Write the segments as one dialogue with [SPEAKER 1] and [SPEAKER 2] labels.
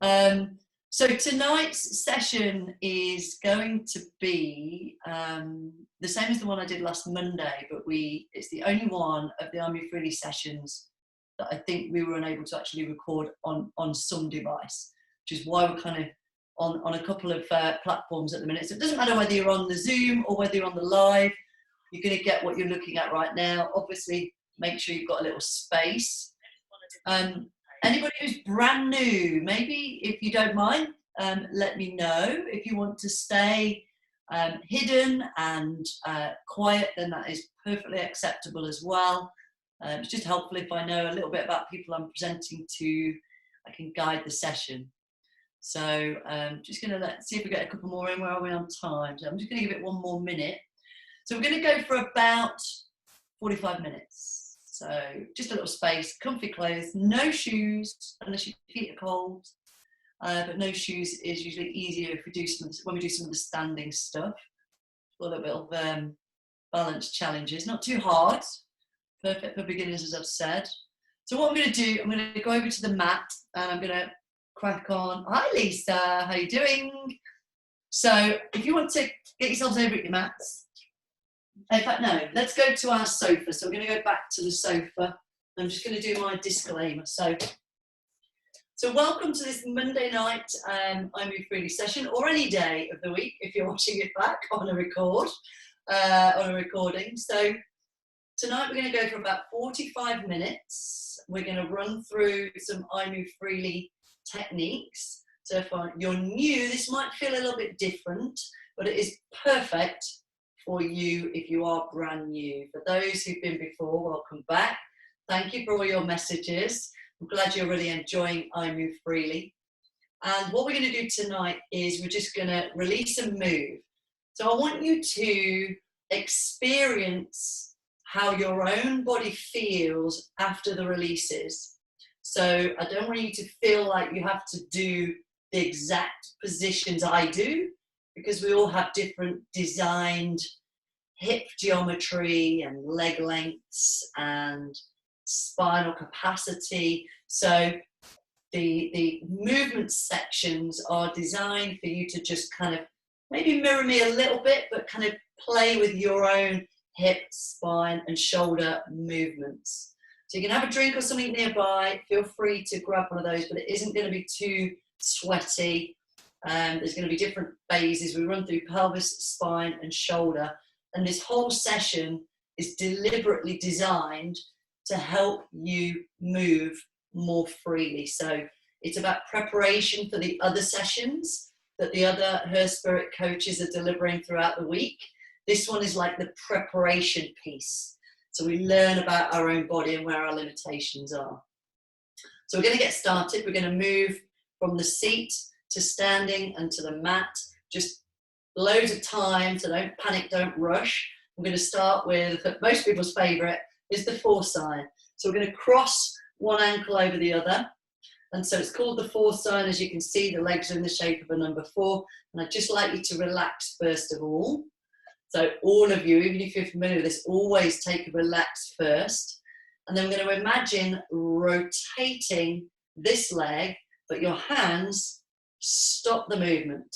[SPEAKER 1] So tonight's session is going to be the same as the one I did last Monday, but it's the only one of the iMoveFreely sessions that I think we were unable to actually record on some device, which is why we're kind of on a couple of platforms at the minute. So it doesn't matter whether you're on the Zoom or whether you're on the live, you're going to get what you're looking at right now. Obviously, make sure you've got a little space. Anybody who's brand new, maybe if you don't mind, let me know. If you want to stay hidden and quiet, then that is perfectly acceptable as well. It's just helpful if I know a little bit about people I'm presenting to. I can guide the session. So just going to see if we get a couple more in. Where are we on time? So I'm just going to give it one more minute. So we're going to go for about 45 minutes. So just a little space, comfy clothes, no shoes unless your feet are cold. But no shoes is usually easier if we do when we do some of the standing stuff. A little bit of balance challenges, not too hard. Perfect for beginners, as I've said. So what I'm going to do, I'm going to go over to the mat and I'm going to crack on. Hi Lisa, how you doing? So if you want to get yourselves over at your mats, in fact no, let's go to our sofa. So we're going to go back to the sofa. I'm just going to do my disclaimer. So welcome to this Monday night iMoveFreely session, or any day of the week if you're watching it back on a recording. So tonight we're going to go for about 45 minutes. We're going to run through some iMoveFreely techniques. So if you're new, this might feel a little bit different, but it is perfect for you if you are brand new. For those who've been before, welcome back. Thank you for all your messages. I'm glad you're really enjoying iMoveFreely. And what we're going to do tonight is we're just going to release and move. So I want you to experience how your own body feels after the releases. So I don't want you to feel like you have to do the exact positions I do, because we all have different designed hip geometry and leg lengths and spinal capacity. So the movement sections are designed for you to just kind of maybe mirror me a little bit, but kind of play with your own hip, spine and shoulder movements. So you can have a drink or something nearby. Feel free to grab one of those, but it isn't going to be too sweaty. There's going to be different phases. We run through pelvis, spine and shoulder. And this whole session is deliberately designed to help you move more freely. So it's about preparation for the other sessions that the other HERSPIRIT coaches are delivering throughout the week. This one is like the preparation piece. So we learn about our own body and where our limitations are. So we're going to get started. We're going to move from the seat to standing and to the mat. Just loads of time, so don't panic, don't rush. I'm going to start with most people's favourite is the 4 sign. So we're going to cross one ankle over the other. And so it's called the 4 sign. As you can see, the legs are in the shape of a number 4. And I'd just like you to relax first of all. So all of you, even if you're familiar with this, always take a relax first. And then we're going to imagine rotating this leg, but your hands stop the movement.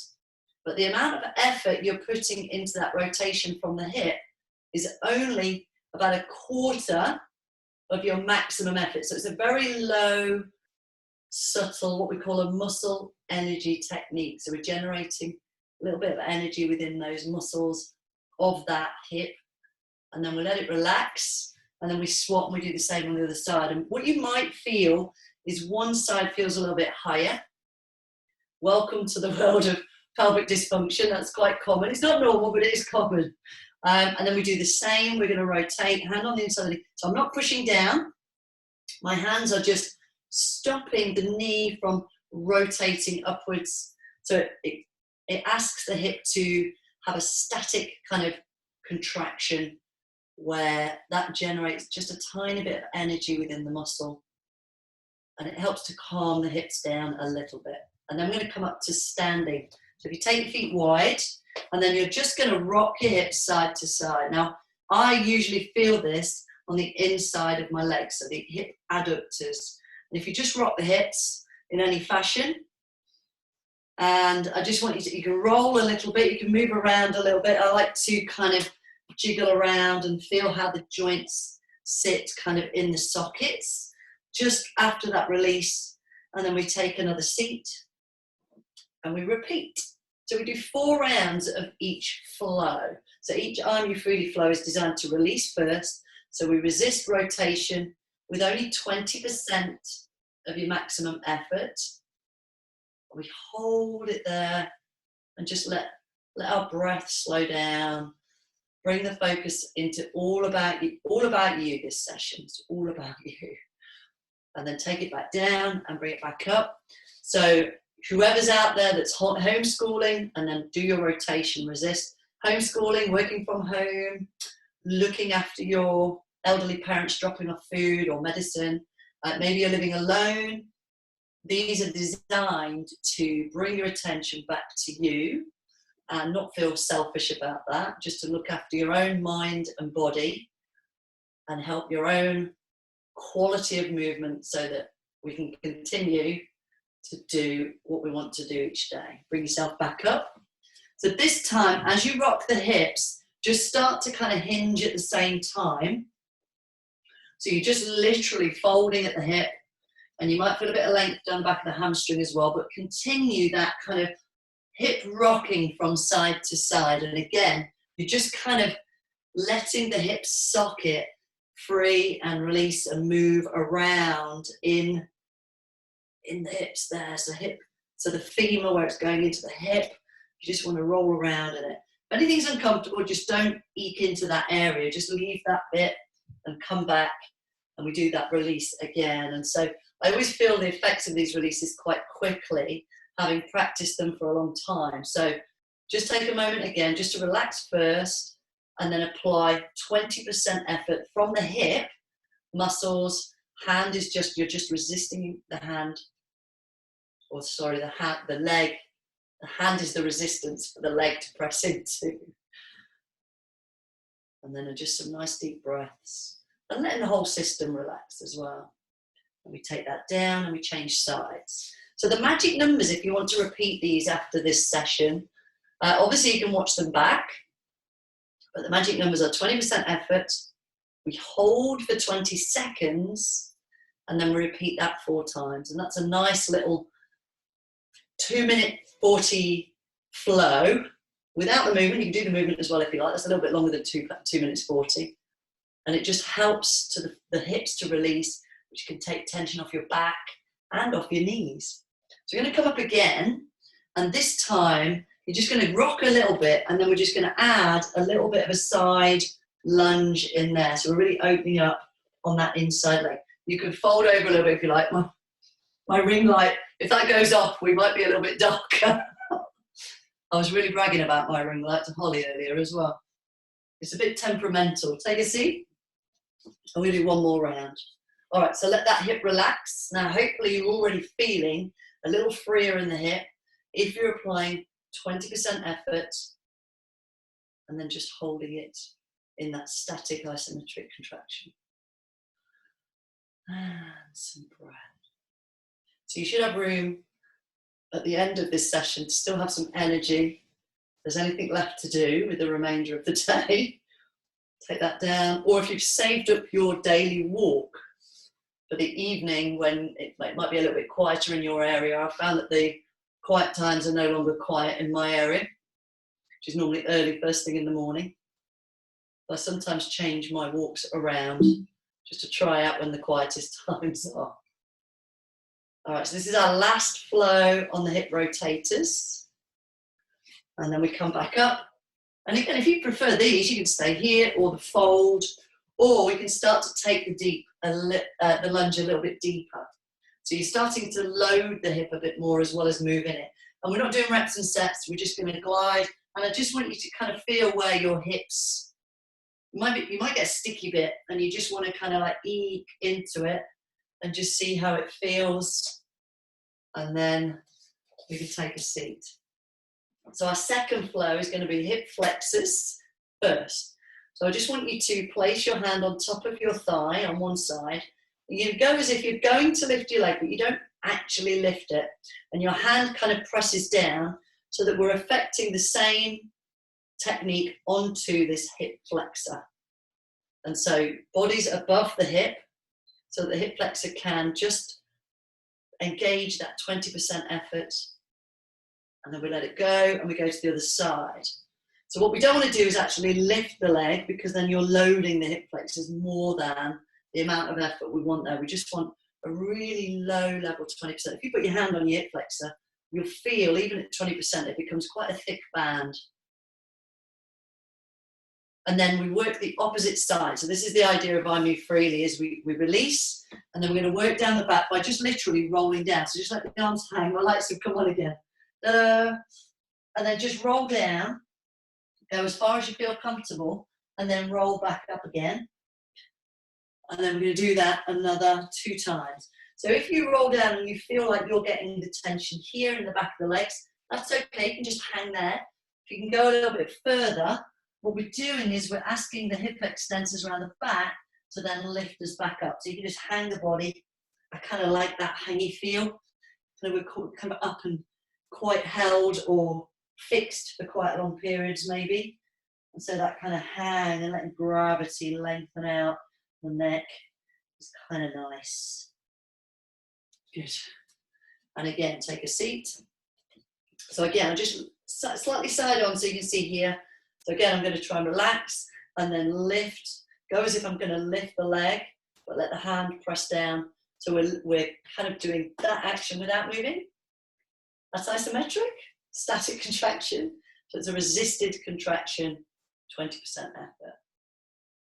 [SPEAKER 1] But the amount of effort you're putting into that rotation from the hip is only about 1/4 of your maximum effort. So it's a very low, subtle, what we call a muscle energy technique. So we're generating a little bit of energy within those muscles of that hip. And then we let it relax. And then we swap and we do the same on the other side. And what you might feel is one side feels a little bit higher. Welcome to the world of pelvic dysfunction. That's quite common. It's not normal, but it is common. And then we do the same. We're going to rotate, hand on the inside of the knee. So I'm not pushing down. My hands are just stopping the knee from rotating upwards. So it asks the hip to have a static kind of contraction where that generates just a tiny bit of energy within the muscle. And it helps to calm the hips down a little bit. And then we're going to come up to standing. So if you take your feet wide, and then you're just going to rock your hips side to side. Now, I usually feel this on the inside of my legs, so the hip adductors. And if you just rock the hips in any fashion, And I just want you to, you can roll a little bit, you can move around a little bit. I like to kind of jiggle around and feel how the joints sit kind of in the sockets just after that release. And then we take another seat and we repeat. So we do 4 rounds of each flow. So each iMoveFreely flow is designed to release first. So we resist rotation with only 20% of your maximum effort. We hold it there and just let our breath slow down. Bring the focus into all about you this session. It's all about you. And then take it back down and bring it back up. So whoever's out there that's homeschooling, and then do your rotation, resist. Homeschooling, working from home, looking after your elderly parents, dropping off food or medicine. Maybe you're living alone. These are designed to bring your attention back to you and not feel selfish about that, just to look after your own mind and body and help your own quality of movement so that we can continue to do what we want to do each day. Bring yourself back up. So this time, as you rock the hips, just start to kind of hinge at the same time. So you're just literally folding at the hip, and you might feel a bit of length down the back of the hamstring as well, but continue that kind of hip rocking from side to side. And again, you're just kind of letting the hip socket free and release and move around in the hips there. So the femur where it's going into the hip, you just want to roll around in it. If anything's uncomfortable, just don't eke into that area. Just leave that bit and come back, and we do that release again. And so I always feel the effects of these releases quite quickly, having practiced them for a long time. So just take a moment again, just to relax first, and then apply 20% effort from the hip muscles. Hand is just, you're just resisting the hand, or sorry, the leg. The hand is the resistance for the leg to press into. And then just some nice deep breaths, and letting the whole system relax as well. And we take that down and we change sides. So the magic numbers, if you want to repeat these after this session, obviously you can watch them back, but the magic numbers are 20% effort, we hold for 20 seconds, and then we repeat that 4 times. And that's a nice little 2-minute 40 flow without the movement. You can do the movement as well if you like. That's a little bit longer than 2 minutes 40. And it just helps to the hips to release, which can take tension off your back and off your knees. So you're going to come up again, and this time you're just going to rock a little bit, and then we're just going to add a little bit of a side lunge in there. So we're really opening up on that inside leg. You can fold over a little bit if you like. My ring light, if that goes off, we might be a little bit darker. I was really bragging about my ring light to Holly earlier as well. It's a bit temperamental. Take a seat. I'm going to do one more round. All right, so let that hip relax. Now, hopefully you're already feeling a little freer in the hip if you're applying 20% effort and then just holding it in that static isometric contraction. And some breath. So you should have room at the end of this session to still have some energy. If there's anything left to do with the remainder of the day, take that down. Or if you've saved up your daily walk for the evening when it might be a little bit quieter in your area. I found that the quiet times are no longer quiet in my area, which is normally early first thing in the morning. I sometimes change my walks around just to try out when the quietest times are. All right, so this is our last flow on the hip rotators. And then we come back up. And again, if you prefer these, you can stay here or the fold, or we can start to take the lunge a little bit deeper. So you're starting to load the hip a bit more as well as moving it. And we're not doing reps and sets, we're just going to glide. And I just want you to kind of feel where your hips, you might get a sticky bit, and you just want to kind of like eke into it and just see how it feels. And then we can take a seat. So our second flow is going to be hip flexors first. So I just want you to place your hand on top of your thigh on one side. You go as if you're going to lift your leg, but you don't actually lift it. And your hand kind of presses down so that we're affecting the same technique onto this hip flexor. And so body's above the hip, so that the hip flexor can just engage that 20% effort. And then we let it go and we go to the other side. So what we don't want to do is actually lift the leg, because then you're loading the hip flexors more than the amount of effort we want there. We just want a really low level, 20%. If you put your hand on your hip flexor, you'll feel even at 20%, it becomes quite a thick band. And then we work the opposite side. So this is the idea of iMoveFreely, is we release, and then we're going to work down the back by just literally rolling down. So just let the arms hang. My lights have come on again. And then just roll down, go as far as you feel comfortable, and then roll back up again. And then we're going to do that another 2 times. So if you roll down and you feel like you're getting the tension here in the back of the legs, that's okay. You can just hang there. If you can go a little bit further, what we're doing is we're asking the hip extensors around the back to then lift us back up. So you can just hang the body. I kind of like that hangy feel. So we're kind of up and quite held or fixed for quite long periods maybe. And so that kind of hang and letting gravity lengthen out the neck is kind of nice. Good. And again, take a seat. So again, I'm just slightly side on so you can see here. So again, I'm going to try and relax and then lift. Go as if I'm going to lift the leg, but let the hand press down. So we're kind of doing that action without moving. That's isometric, static contraction. So it's a resisted contraction, 20% effort.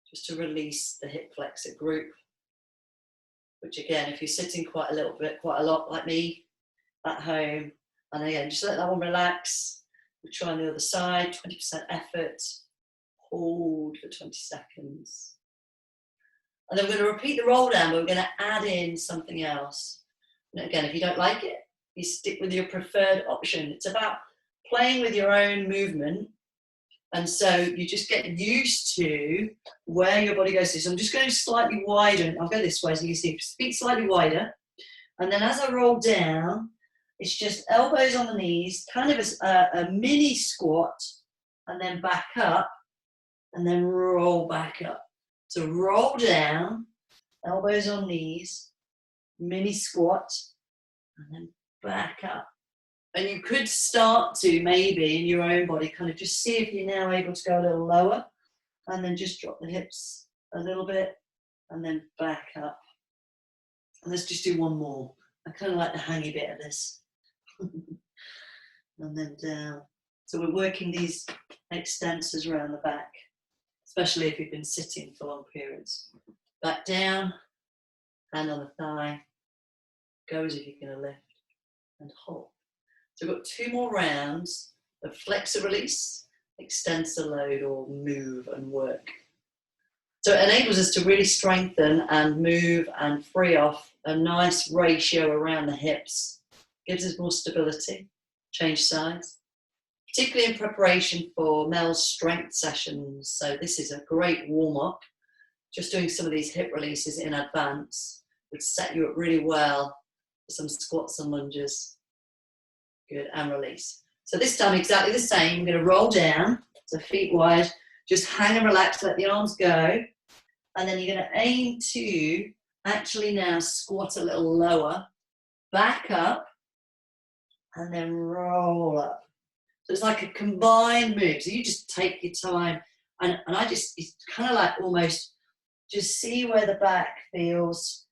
[SPEAKER 1] Just to release the hip flexor group. Which again, if you're sitting quite a lot like me at home, and again, just let that one relax. We'll try on the other side, 20% effort. Hold for 20 seconds. And then we're going to repeat the roll down, but we're going to add in something else. And again, if you don't like it, you stick with your preferred option. It's about playing with your own movement. And so you just get used to where your body goes to. So I'm just going slightly wider. I'll go this way so you can see feet slightly wider. And then as I roll down, it's just elbows on the knees, kind of a mini squat, and then back up, and then roll back up. So roll down, elbows on knees, mini squat, and then back up. And you could start to maybe in your own body kind of just see if you're now able to go a little lower, and then just drop the hips a little bit and then back up. And let's just do one more. I kind of like the hangy bit of this. And then down. So we're working these extensors around the back, especially if you've been sitting for long periods. Back down, hand on the thigh, go as if you're going to lift, and hold. So we've got 2 more rounds of flexor release, extensor load, or move and work. So it enables us to really strengthen and move and free off a nice ratio around the hips. Gives us more stability, change sides, particularly in preparation for Mel's strength sessions. So this is a great warm-up. Just doing some of these hip releases in advance would set you up really well for some squats and lunges. Good, and release. So this time exactly the same. I'm going to roll down, so feet wide, just hang and relax, let the arms go. And then you're going to aim to actually now squat a little lower, back up, and then roll up. So it's like a combined move. So you just take your time, and I just, it's kind of like almost just see where the back feels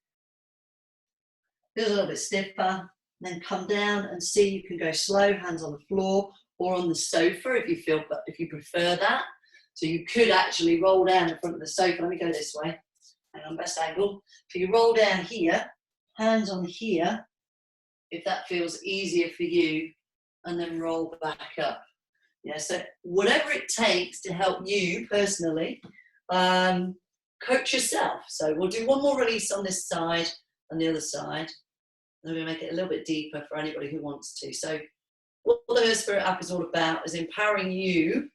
[SPEAKER 1] a little bit stiffer. Then come down and see, you can go slow, hands on the floor or on the sofa if you prefer that. So you could actually roll down in front of the sofa. Let me go this way. Hang on, best angle. So you roll down here, hands on here, if that feels easier for you, and then roll back up. Yeah, so whatever it takes to help you personally, coach yourself. So we'll do one more release on this side and the other side. And we're going to make it a little bit deeper for anybody who wants to. So what the HERSPIRIT app is all about is empowering you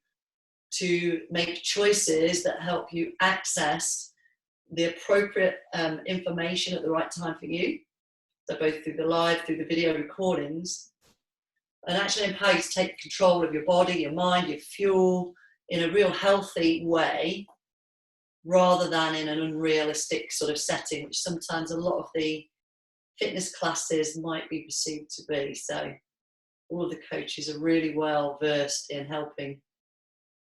[SPEAKER 1] to make choices that help you access the appropriate information at the right time for you. so both through the live, through the video recordings, and actually how you take control of your body, your mind, your fuel in a real healthy way, rather than in an unrealistic sort of setting, which sometimes a lot of the fitness classes might be perceived to be. So all of the coaches are really well versed in helping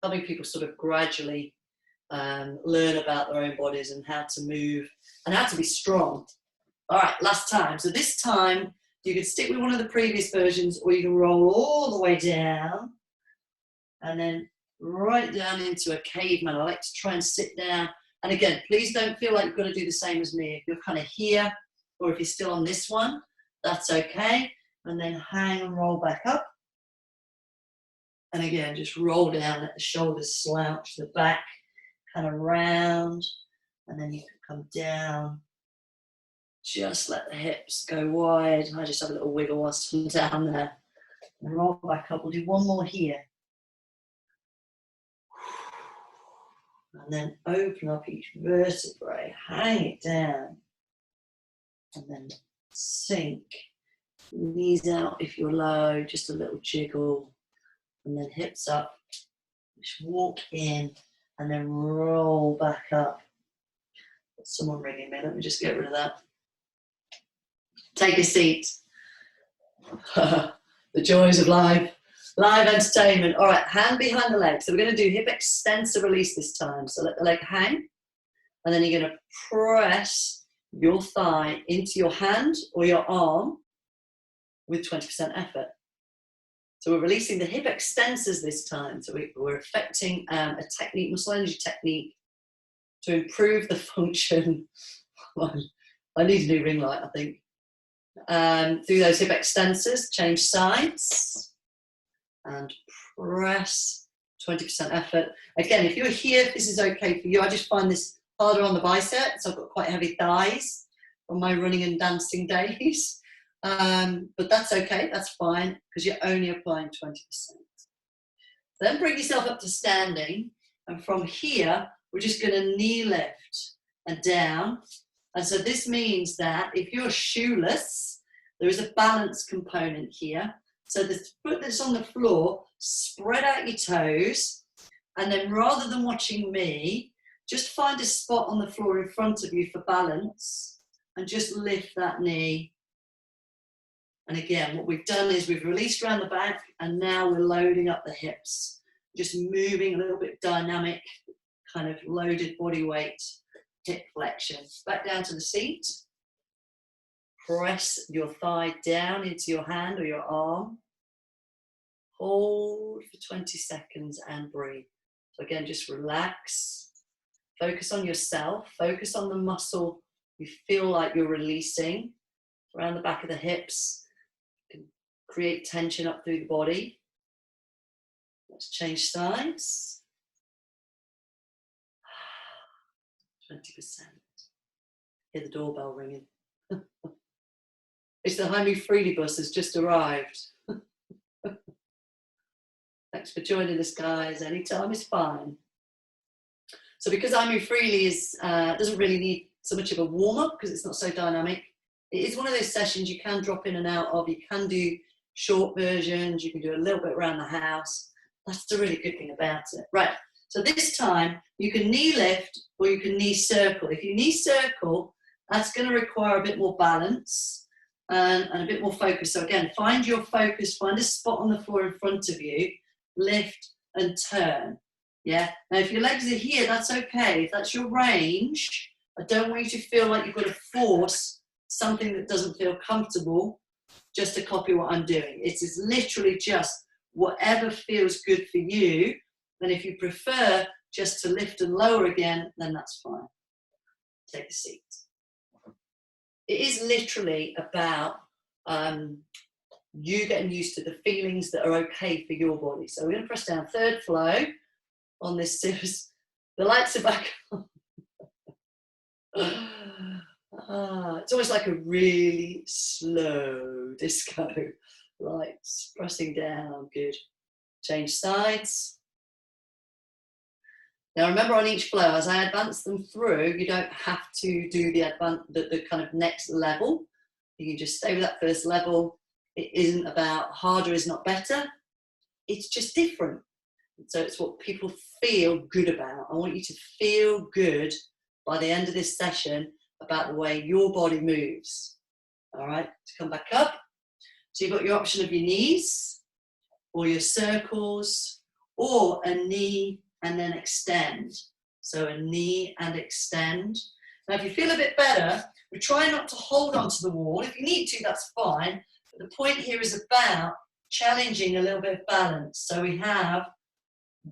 [SPEAKER 1] people sort of gradually learn about their own bodies and how to move and how to be strong. All right, last time. So this time you can stick with one of the previous versions, or you can roll all the way down and then right down into a caveman. I like to try and sit down. And again, please don't feel like you've got to do the same as me. If you're kind of here, or if you're still on this one, that's okay. And then hang and roll back up. And again, just roll down, let the shoulders slouch, the back kind of round, and then you can come down. Just let the hips go wide. I just have a little wiggle whilst I'm down there. And roll back up. We'll do one more here. And then open up each vertebrae, hang it down, and then sink. Knees out if you're low, just a little jiggle, and then hips up. Just walk in, and then roll back up. There's someone ringing me, let me just get rid of that. Take a seat. The joys of live entertainment. All right, hand behind the leg. So we're going to do hip extensor release this time. So let the leg hang, and then you're going to press your thigh into your hand or your arm with 20% effort. So we're releasing the hip extensors this time. So we're affecting a technique, muscle energy technique, to improve the function. I need a new ring light, I think. Through those hip extensors, change sides and press 20% effort. Again, if you're here, this is okay for you. I just find this harder on the biceps. I've got quite heavy thighs on my running and dancing days. But that's okay, that's fine, because you're only applying 20%. Then bring yourself up to standing, and from here, we're just going to knee lift and down. And so this means that if you're shoeless, there is a balance component here. So the foot that's on the floor, spread out your toes, and then rather than watching me, just find a spot on the floor in front of you for balance, and just lift that knee. And again, what we've done is we've released around the back, and now we're loading up the hips. Just moving a little bit dynamic, kind of loaded body weight, hip flexion. Back down to the seat. Press your thigh down into your hand or your arm. Hold for 20 seconds and breathe. So again, just relax. Focus on yourself. Focus on the muscle you feel like you're releasing around the back of the hips. You can create tension up through the body. Let's change sides. 20%. Hear the doorbell ringing. It's the iMoveFreely bus has just arrived. Thanks for joining us, guys. Anytime is fine. So because iMoveFreely is doesn't really need so much of a warm-up because it's not so dynamic, it is one of those sessions you can drop in and out of. You can do short versions. You can do a little bit around the house. That's the really good thing about it. Right. So this time you can knee lift or you can knee circle. If you knee circle, that's going to require a bit more balance and a bit more focus. So again, find your focus, find a spot on the floor in front of you, lift and turn. Yeah. Now, if your legs are here, that's okay. If that's your range, I don't want you to feel like you've got to force something that doesn't feel comfortable just to copy what I'm doing. It is literally just whatever feels good for you. And if you prefer just to lift and lower again, then that's fine. Take a seat. It is literally about you getting used to the feelings that are okay for your body. So we're going to press down third flow on this series. The lights are back on. It's almost like a really slow disco. Lights pressing down, good. Change sides. Now remember, on each flow, as I advance them through, you don't have to do the kind of next level. You can just stay with that first level. It isn't about harder is not better. It's just different. So it's what people feel good about. I want you to feel good by the end of this session about the way your body moves. All right, to come back up. So you've got your option of your knees or your circles or a knee and then extend. So a knee and extend. Now if you feel a bit better, we try not to hold onto the wall. If you need to, that's fine. But the point here is about challenging a little bit of balance. So we have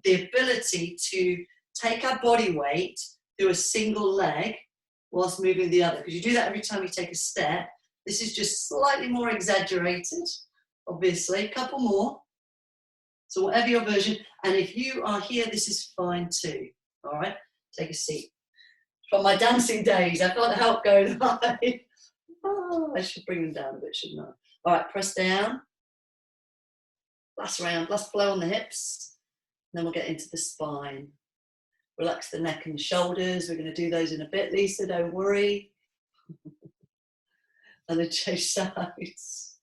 [SPEAKER 1] the ability to take our body weight through a single leg whilst moving the other. Because you do that every time you take a step. This is just slightly more exaggerated, obviously. A couple more. So whatever your version. And if you are here, this is fine too. All right, take a seat. From my dancing days, I can't help going high. Oh, I should bring them down a bit, shouldn't I? All right, press down. Last round, last blow on the hips. And then we'll get into the spine. Relax the neck and the shoulders. We're going to do those in a bit, Lisa, don't worry. And then change sides.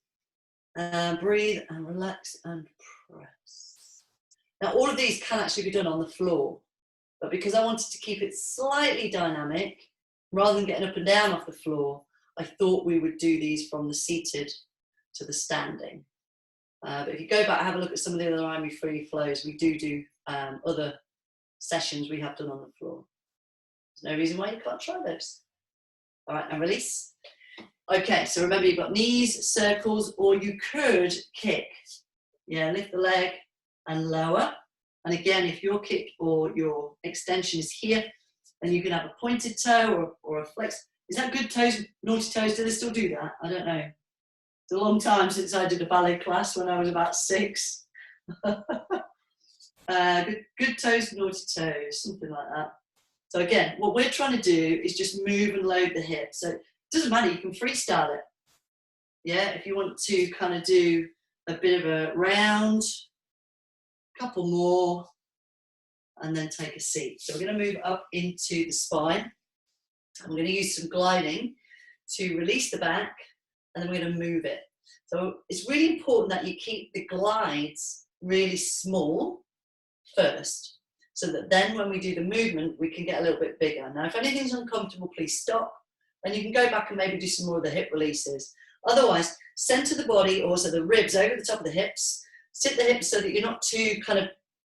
[SPEAKER 1] And breathe and relax and press. Now, all of these can actually be done on the floor. But because I wanted to keep it slightly dynamic, rather than getting up and down off the floor, I thought we would do these from the seated to the standing. But if you go back and have a look at some of the other iMoveFreely flows, we do other sessions we have done on the floor. There's no reason why you can't try those. All right, and release. Okay, so remember you've got knees, circles, or you could kick. Yeah, lift the leg and lower. And again, if your kick or your extension is here, then you can have a pointed toe or a flex. Is that good toes, naughty toes? Do they still do that? I don't know. It's a long time since I did a ballet class when I was about 6. Good toes, naughty toes, something like that. So again, what we're trying to do is just move and load the hips. So it doesn't matter, you can freestyle it. Yeah, if you want to kind of do a bit of a round, couple more, and then take a seat. So we're going to move up into the spine. I'm going to use some gliding to release the back, and then we're going to move it. So it's really important that you keep the glides really small first, so that then when we do the movement, we can get a little bit bigger. Now, if anything's uncomfortable, please stop, and you can go back and maybe do some more of the hip releases. Otherwise, center the body, or so the ribs over the top of the hips. Sit the hips so that you're not too kind of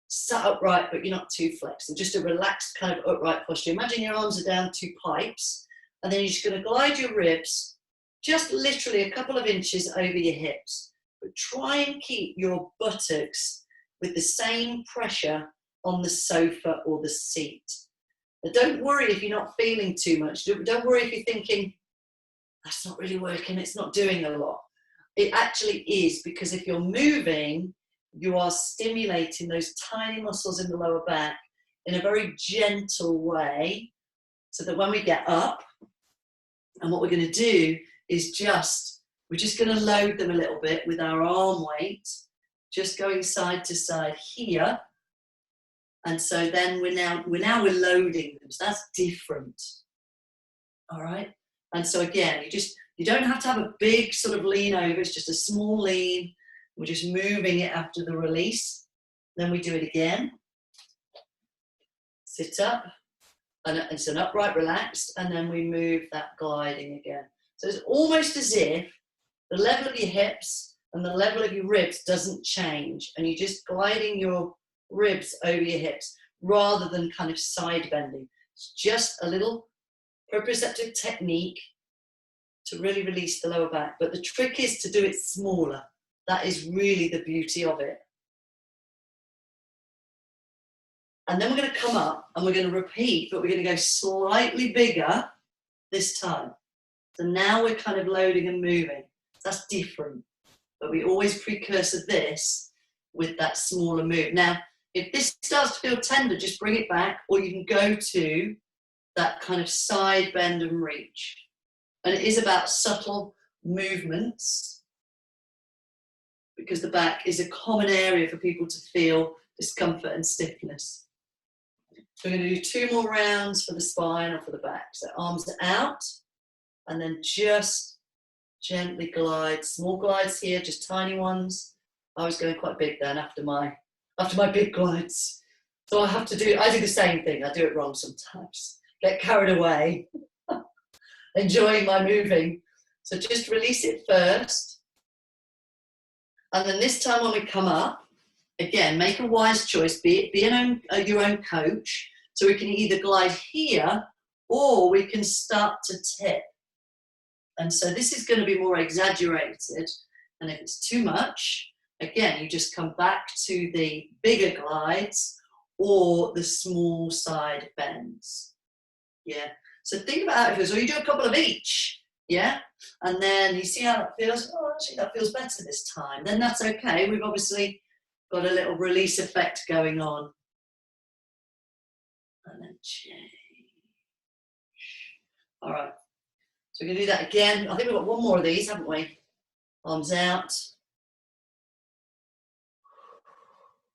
[SPEAKER 1] sat upright, but you're not too flexed. So just a relaxed kind of upright posture. Imagine your arms are down 2 pipes, and then you're just going to glide your ribs just literally a couple of inches over your hips. But try and keep your buttocks with the same pressure on the sofa or the seat. But don't worry if you're not feeling too much. Don't worry if you're thinking, that's not really working, it's not doing a lot. It actually is, because if you're moving, you are stimulating those tiny muscles in the lower back in a very gentle way, so that when we get up, and what we're going to do is we're just going to load them a little bit with our arm weight, just going side to side here. And so then we're loading them. So that's different. All right. And so again, you don't have to have a big sort of lean over. It's just a small lean. We're just moving it after the release. Then we do it again. Sit up. And it's an upright, relaxed. And then we move that gliding again. So it's almost as if the level of your hips and the level of your ribs doesn't change. And you're just gliding your ribs over your hips rather than kind of side bending. It's just a little proprioceptive technique to really release the lower back. But the trick is to do it smaller. That is really the beauty of it. And then we're going to come up and we're going to repeat, but we're going to go slightly bigger this time. So now we're kind of loading and moving. That's different. But we always precursor this with that smaller move. Now, if this starts to feel tender, just bring it back, or you can go to that kind of side bend and reach. And it is about subtle movements, because the back is a common area for people to feel discomfort and stiffness. So we're going to do 2 more rounds for the spine or for the back. So arms out, and then just Gently glide, small glides here, just tiny ones. I was going quite big then after my big glides. So I do the same thing. I do it wrong sometimes. Get carried away, enjoying my moving. So just release it first. And then this time when we come up, again, make a wise choice, be your own coach. So we can either glide here or we can start to tip. And so this is going to be more exaggerated. And if it's too much, again, you just come back to the bigger glides or the small side bends. Yeah. So think about it. So you do a couple of each. Yeah. And then you see how that feels. Oh, actually, that feels better this time. Then that's okay. We've obviously got a little release effect going on. And then change. All right. So we're going to do that again. I think we've got one more of these, haven't we? Arms out.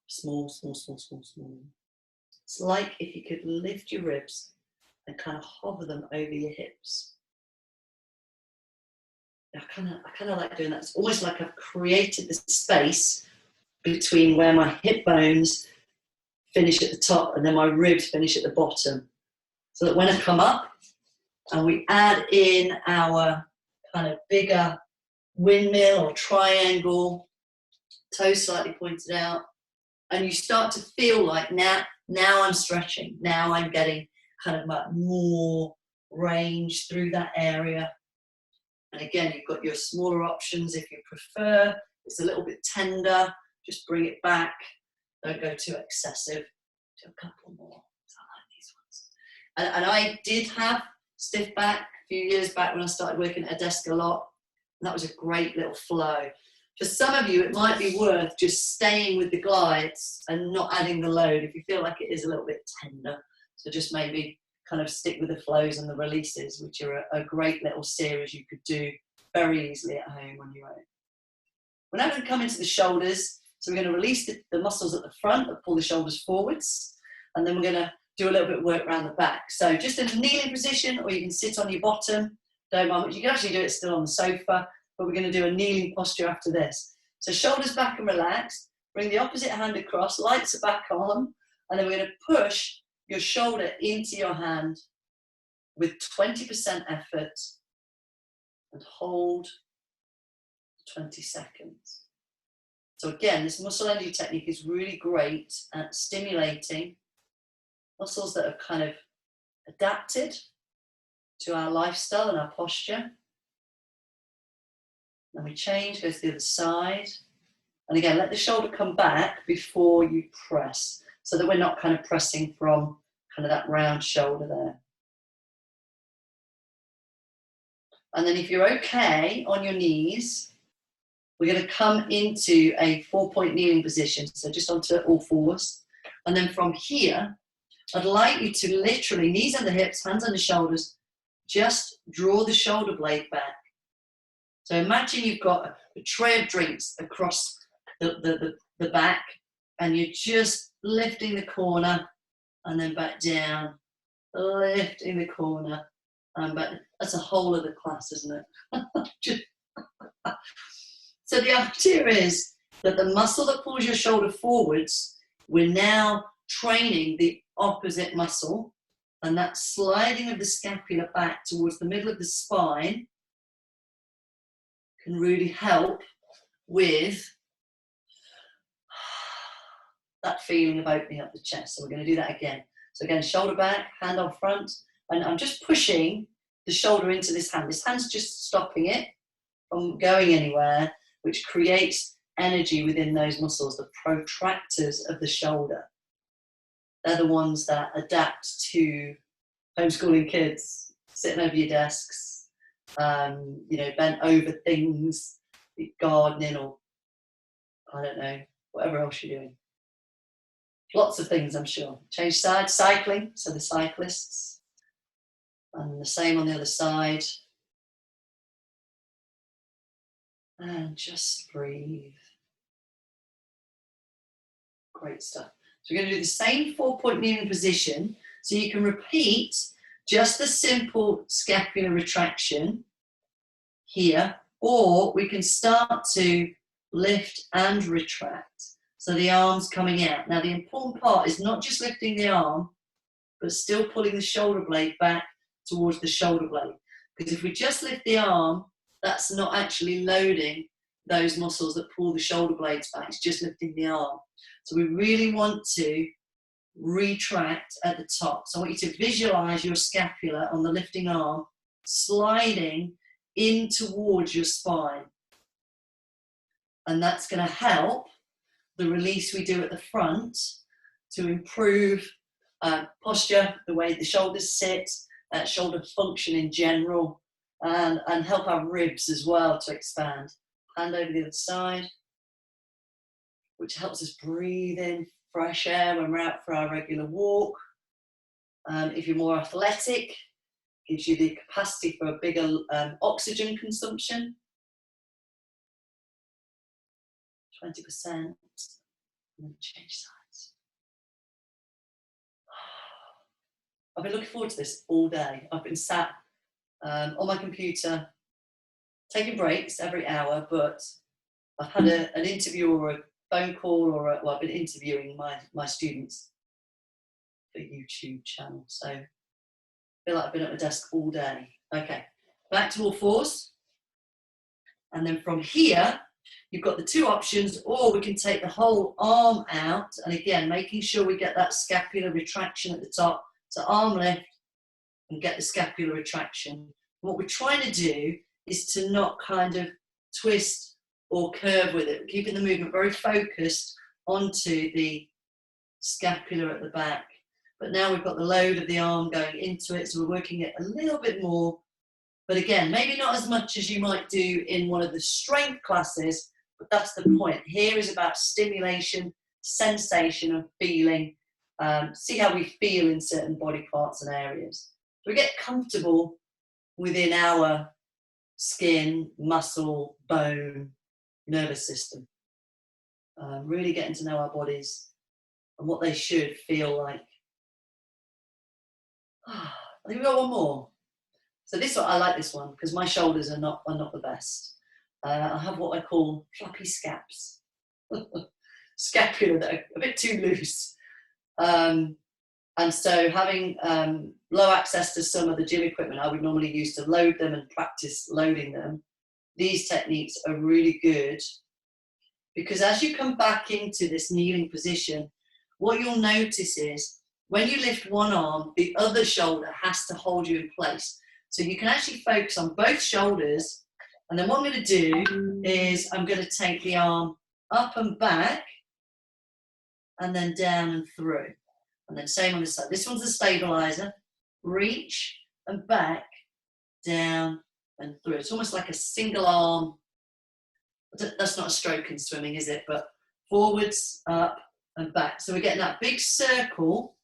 [SPEAKER 1] Small, small, small, small, small. It's like if you could lift your ribs and kind of hover them over your hips. I kind of like doing that. It's almost like I've created this space between where my hip bones finish at the top and then my ribs finish at the bottom. So that when I come up and we add in our kind of bigger windmill or triangle, toes slightly pointed out, and you start to feel like now I'm stretching. Now I'm getting kind of like more range through that area. And again, you've got your smaller options if you prefer. It's a little bit tender. Just bring it back. Don't go too excessive. Do a couple more. I like these ones. And I did have stiff back a few years back when I started working at a desk a lot. And that was a great little flow. For some of you, it might be worth just staying with the glides and not adding the load if you feel like it is a little bit tender. So just maybe kind of stick with the flows and the releases, which are a great little series you could do very easily at home on your own. We're now going to come into the shoulders. So we're going to release the muscles at the front that pull the shoulders forwards. And then we're going to do a little bit of work around the back. So just in a kneeling position, or you can sit on your bottom. Don't mind, but you can actually do it still on the sofa. But we're going to do a kneeling posture after this. So shoulders back and relaxed. Bring the opposite hand across, lights are back on. And then we're going to push your shoulder into your hand with 20% effort and hold 20 seconds. So again, this muscle energy technique is really great at stimulating muscles that have kind of adapted to our lifestyle and our posture. Then we change, go to the other side. And again, let the shoulder come back before you press, so that we're not kind of pressing from kind of that round shoulder there. And then if you're okay on your knees, we're going to come into a 4-point kneeling position. So just onto all fours. And then from here, I'd like you to literally, knees under hips, hands under shoulders, just draw the shoulder blade back. So imagine you've got a tray of drinks across the back, and you're just lifting the corner and then back down, lifting the corner and back. That's a whole other class, isn't it? So the idea is that the muscle that pulls your shoulder forwards, we're now training the opposite muscle, and that sliding of the scapula back towards the middle of the spine can really help with that feeling of opening up the chest. So we're going to do that again. So again, shoulder back, hand on front, and I'm just pushing the shoulder into this hand. This hand's just stopping it from going anywhere, which creates energy within those muscles, the protractors of the shoulder. They're the ones that adapt to homeschooling kids, sitting over your desks, bent over things, gardening, or I don't know, whatever else you're doing. Lots of things, I'm sure. Change sides, cycling, so the cyclists. And the same on the other side. And just breathe. Great stuff. So we're going to do the same 4-point kneeling position. So you can repeat just the simple scapular retraction here Or we can start to lift and retract. So the arm's coming out. Now the important part is not just lifting the arm, but still pulling the shoulder blade back towards the shoulder blade. Because if we just lift the arm, that's not actually loading those muscles that pull the shoulder blades back. It's just lifting the arm. So we really want to retract at the top. So I want you to visualize your scapula on the lifting arm sliding in towards your spine. And that's going to help the release we do at the front to improve posture, the way the shoulders sit, shoulder function in general, and help our ribs as well to expand. Hand over the other side, which helps us breathe in fresh air when we're out for our regular walk. If you're more athletic, gives you the capacity for a bigger oxygen consumption. 20%. And then change sides. I've been looking forward to this all day. I've been sat on my computer, taking breaks every hour, but I've had an interview or a phone call, or well, I've been interviewing my students for YouTube channel. So I feel like I've been at my desk all day. Okay, back to all fours. And then from here, you've got the two options, or we can take the whole arm out. And again, making sure we get that scapular retraction at the top. So arm lift and get the scapular retraction. What we're trying to do is to not kind of twist or curve with it, keeping the movement very focused onto the scapula at the back. But now we've got the load of the arm going into it, so we're working it a little bit more. But again, maybe not as much as you might do in one of the strength classes, but that's the point. Here is about stimulation, sensation, and feeling. See how we feel in certain body parts and areas. So we get comfortable within our skin, muscle, bone, nervous system. Really getting to know our bodies and what they should feel like. I think we've got one more. So this one, I like this one because my shoulders are not the best. I have what I call floppy scaps. Scapula that are a bit too loose. And so having low access to some of the gym equipment I would normally use to load them and practice loading them, these techniques are really good, because as you come back into this kneeling position, what you'll notice is when you lift one arm, the other shoulder has to hold you in place. So you can actually focus on both shoulders. And then what I'm going to do is I'm going to take the arm up and back and then down and through. And then same on this side. This one's the stabilizer. Reach and back, down and through. It's almost like a single arm. That's not a stroke in swimming, is it? But forwards, up and back. So we're getting that big circle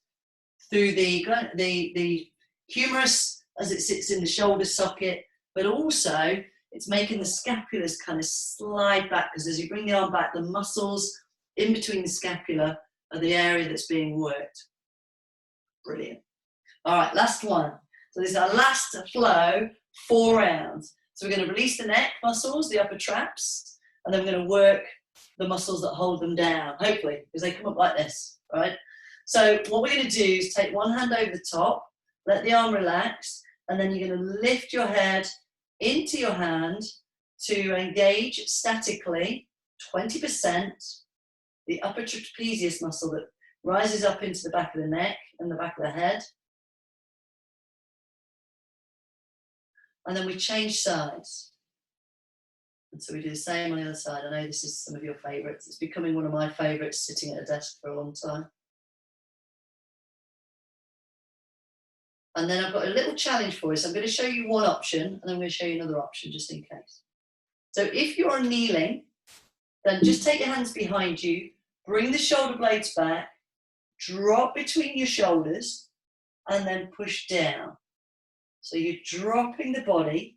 [SPEAKER 1] through the humerus as it sits in the shoulder socket, but also it's making the scapulas kind of slide back, because as you bring the arm back, the muscles in between the scapula are the area that's being worked. Brilliant. All right, last one. So this is our last flow, 4 rounds. So we're going to release the neck muscles, the upper traps, and then we're going to work the muscles that hold them down, hopefully, because they come up like this, right? So what we're going to do is take one hand over the top, let the arm relax, and then you're going to lift your head into your hand to engage statically 20% the upper trapezius muscle that rises up into the back of the neck and the back of the head. And then we change sides. And so we do the same on the other side. I know this is some of your favourites. It's becoming one of my favourites, sitting at a desk for a long time. And then I've got a little challenge for you. So I'm going to show you one option, and then I'm going to show you another option just in case. So if you're kneeling, then just take your hands behind you, bring the shoulder blades back, drop between your shoulders, and then push down. So you're dropping the body,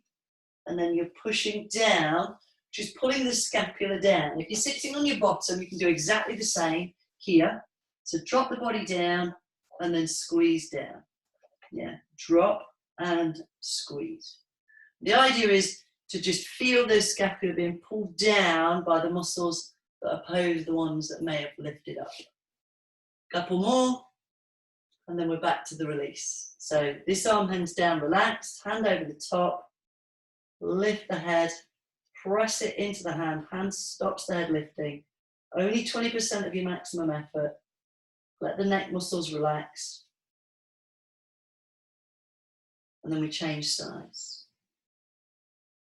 [SPEAKER 1] and then you're pushing down, just pulling the scapula down. If you're sitting on your bottom, you can do exactly the same here. So drop the body down, and then squeeze down. Yeah, drop and squeeze. The idea is to just feel the scapula being pulled down by the muscles that oppose the ones that may have lifted up. Couple more, and then we're back to the release. So this arm hangs down, relaxed, hand over the top, lift the head, press it into the hand, hand stops the head lifting. Only 20% of your maximum effort. Let the neck muscles relax. And then we change sides.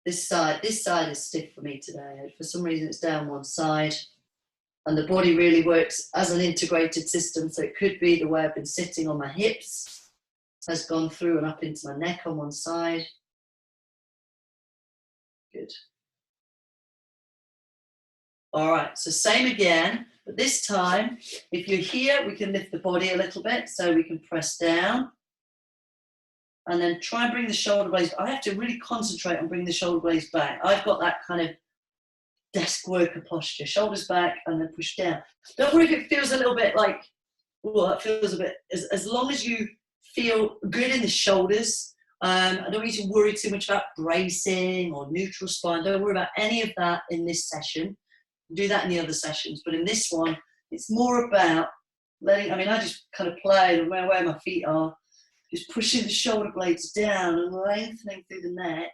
[SPEAKER 1] This side is stiff for me today. For some reason it's down one side. And the body really works as an integrated system. So it could be the way I've been sitting on my hips has gone through and up into my neck on one side. Good. All right, so same again, but this time, if you're here, we can lift the body a little bit, so we can press down. And then try and bring the shoulder blades. I have to really concentrate on bringing the shoulder blades back. I've got that kind of desk worker posture, shoulders back and then push down. Don't worry if it feels a little bit like, oh, that feels a bit, as long as you feel good in the shoulders. I don't want you to worry too much about bracing or neutral spine. Don't worry about any of that in this session. Do that in the other sessions, but in this one, it's more about letting, I just kind of play where my feet are, just pushing the shoulder blades down and lengthening through the neck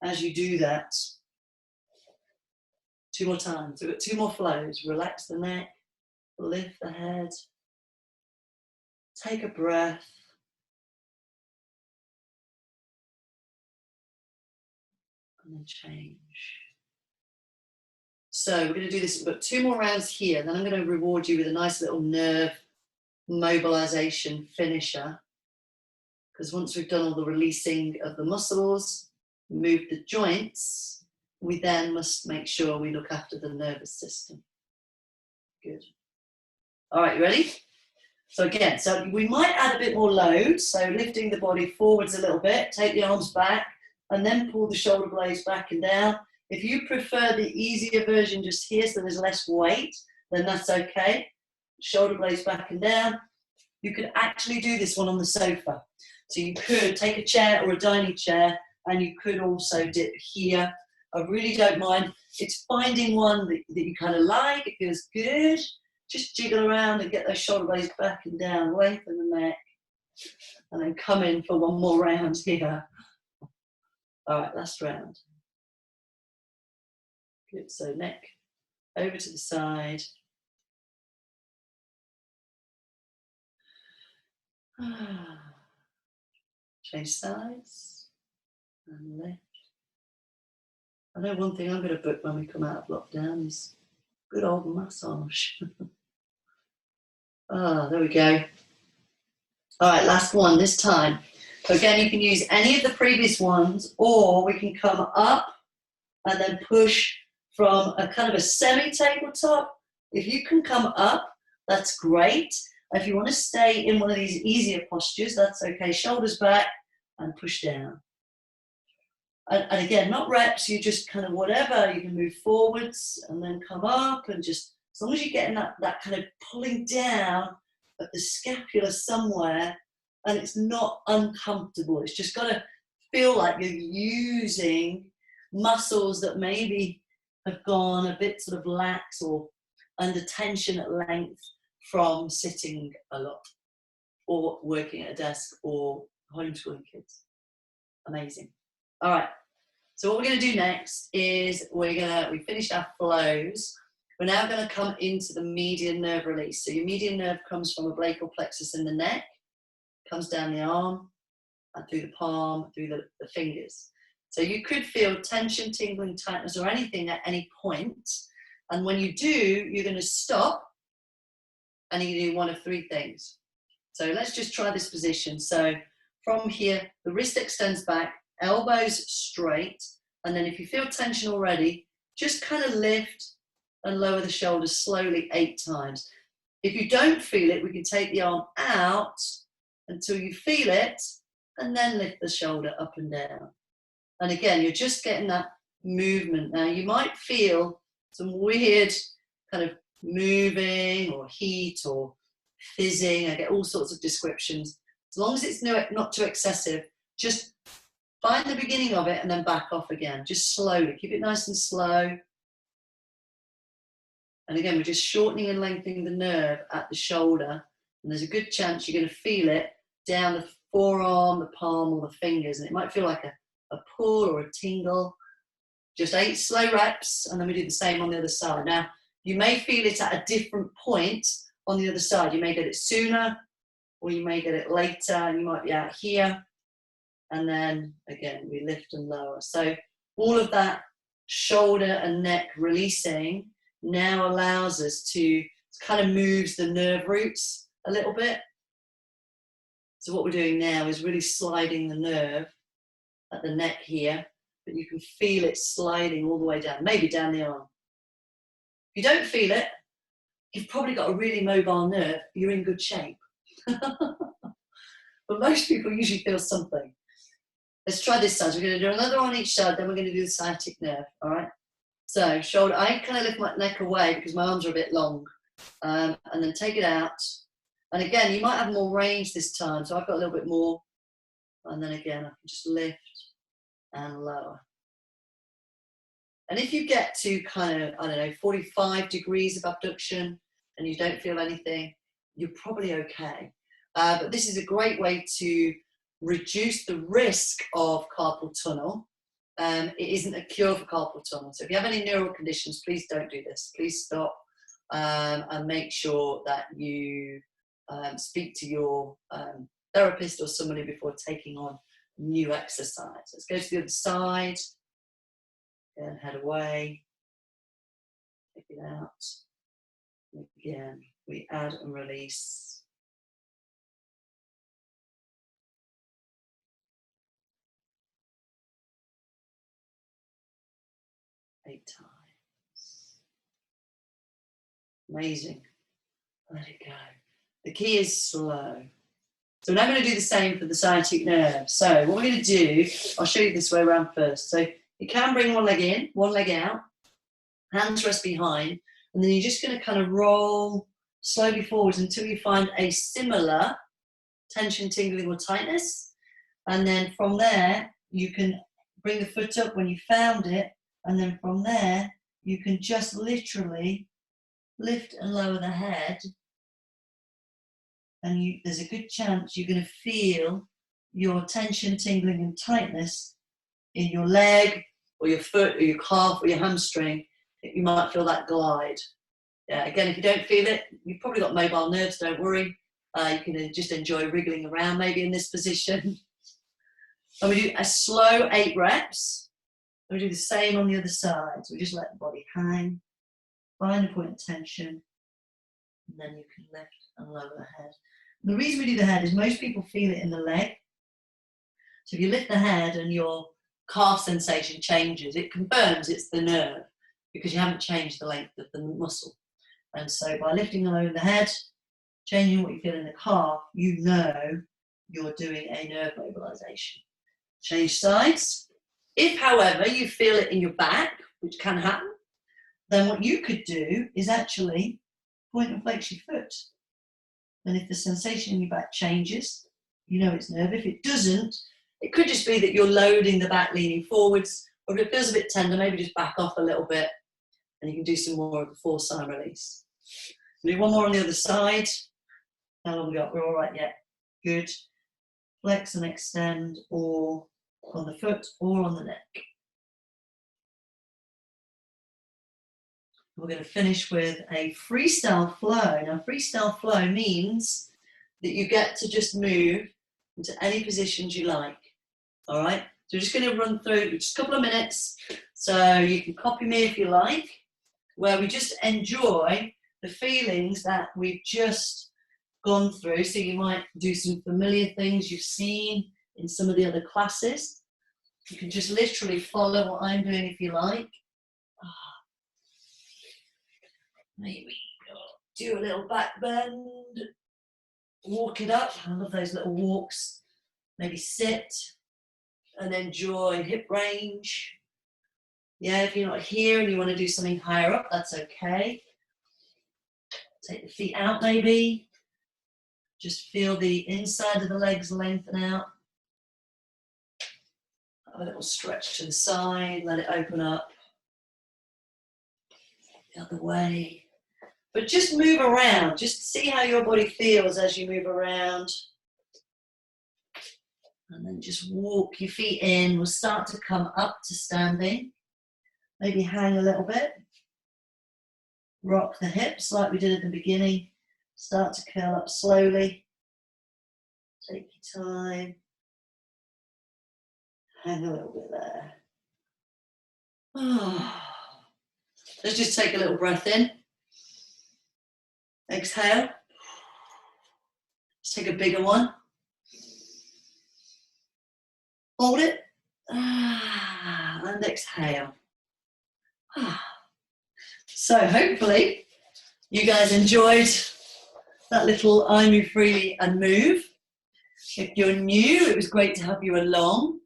[SPEAKER 1] as you do that. 2 more times. We've got 2 more flows. Relax the neck, lift the head, take a breath. And then change. So we're going to do this, we've got 2 more rounds here, then I'm going to reward you with a nice little nerve mobilization finisher. Because once we've done all the releasing of the muscles, move the joints, we then must make sure we look after the nervous system. Good. All right, you ready? So again, so we might add a bit more load, so lifting the body forwards a little bit, take the arms back, and then pull the shoulder blades back and down. If you prefer the easier version just here, so there's less weight, then that's okay. Shoulder blades back and down. You could actually do this one on the sofa. So you could take a chair or a dining chair, and you could also dip here. I really don't mind. It's finding one that you kind of like, it feels good. Just jiggle around and get those shoulder blades back and down, lengthen the neck, and then come in for 1 more round here. All right, last round. Good, so neck over to the side. Change sides and lift. I know one thing I'm going to book when we come out of lockdown is good old massage. There we go. All right, last one this time. So again, you can use any of the previous ones, or we can come up and then push from a kind of a semi-tabletop. If you can come up, that's great. If you want to stay in one of these easier postures, that's okay. Shoulders back and push down. And again, not reps, you just kind of whatever, you can move forwards and then come up, and just, as long as you're getting that kind of pulling down at the scapula somewhere, and it's not uncomfortable. It's just got to feel like you're using muscles that maybe have gone a bit sort of lax or under tension at length from sitting a lot or working at a desk or homeschooling kids. Amazing. All right, so what we're going to do next is we finished our flows. We're now going to come into the median nerve release. So your median nerve comes from a brachial plexus in the neck, comes down the arm and through the palm, through the fingers. So you could feel tension, tingling, tightness, or anything at any point. And when you do, you're going to stop and you're going to do one of 3 things. So let's just try this position. So from here, the wrist extends back, elbows straight, and then if you feel tension already, just kind of lift and lower the shoulders slowly 8 times. If you don't feel it, we can take the arm out until you feel it, and then lift the shoulder up and down. And again, you're just getting that movement. Now, you might feel some weird kind of moving or heat or fizzing. I get all sorts of descriptions. As long as it's not too excessive, just find the beginning of it and then back off again, just slowly. Keep it nice and slow. And again, we're just shortening and lengthening the nerve at the shoulder. And there's a good chance you're going to feel it down the forearm, the palm, or the fingers. And it might feel like a pull or a tingle. Just 8 slow reps, and then we do the same on the other side. Now, you may feel it at a different point on the other side. You may get it sooner, or you may get it later, and you might be out here. And then, again, we lift and lower. So all of that shoulder and neck releasing now allows us to kind of moves the nerve roots a little bit. So what we're doing now is really sliding the nerve at the neck here, but you can feel it sliding all the way down, maybe down the arm. If you don't feel it, you've probably got a really mobile nerve, you're in good shape. But most people usually feel something. Let's try this side. We're going to do another on each side, then we're going to do the sciatic nerve, all right? So shoulder, I kind of lift my neck away because my arms are a bit long. And then take it out. And again, you might have more range this time, so I've got a little bit more. And then again, I can just lift and lower. And if you get to kind of, I don't know, 45 degrees of abduction and you don't feel anything, you're probably okay. But this is a great way to reduce the risk of carpal tunnel. It isn't a cure for carpal tunnel. So if you have any neural conditions, please don't do this. Please stop and make sure that you speak to your therapist or somebody before taking on new exercise. Let's go to the other side. And head away. Take it out. Again, we add and release. Eight times. Amazing. Let it go. The key is slow. So we're now going to do the same for the sciatic nerve. So what we're going to do, I'll show you this way around first. So you can bring one leg in, one leg out, hands rest behind, and then you're just going to kind of roll slowly forwards until you find a similar tension, tingling, or tightness. And then from there, you can bring the foot up when you found it, and then from there, you can just literally lift and lower the head. And there's a good chance you're going to feel your tension, tingling, and tightness in your leg, or your foot, or your calf, or your hamstring. You might feel that glide. Yeah, again, if you don't feel it, you've probably got mobile nerves, don't worry. You can just enjoy wriggling around maybe in this position. And we do a slow 8 reps. And we do the same on the other side. So we just let the body hang, find a point of tension, and then you can lift and lower the head. The reason we do the head is most people feel it in the leg. So if you lift the head and your calf sensation changes, it confirms it's the nerve because you haven't changed the length of the muscle. And so by lifting and lowering the head, changing what you feel in the calf, you know you're doing a nerve mobilization. Change sides. If, however, you feel it in your back, which can happen, then what you could do is actually point and flex your foot. And if the sensation in your back changes, you know it's nerve. If it doesn't, it could just be that you're loading the back, leaning forwards, or if it feels a bit tender, maybe just back off a little bit, and you can do some more of the force sign release. We'll do one more on the other side. How long we got? We're all right yet. Good. Flex and extend, or on the foot, or on the neck. We're going to finish with a freestyle flow. Now, freestyle flow means that you get to just move into any positions you like. All right? So we're just going to run through just a couple of minutes. So you can copy me if you like, where we just enjoy the feelings that we've just gone through. So you might do some familiar things you've seen in some of the other classes. You can just literally follow what I'm doing if you like. Maybe do a little back bend, walk it up. I love those little walks. Maybe sit and enjoy hip range. Yeah, if you're not here and you want to do something higher up, that's okay. Take the feet out maybe. Just feel the inside of the legs lengthen out. Have a little stretch to the side, let it open up. The other way. But just move around, just see how your body feels as you move around. And then just walk your feet in. We'll start to come up to standing. Maybe hang a little bit. Rock the hips like we did at the beginning. Start to curl up slowly. Take your time. Hang a little bit there. Let's just take a little breath in. Exhale. Let's take a bigger one. Hold it. And exhale. So hopefully you guys enjoyed that little iMoveFreely and move. If you're new, it was great to have you along.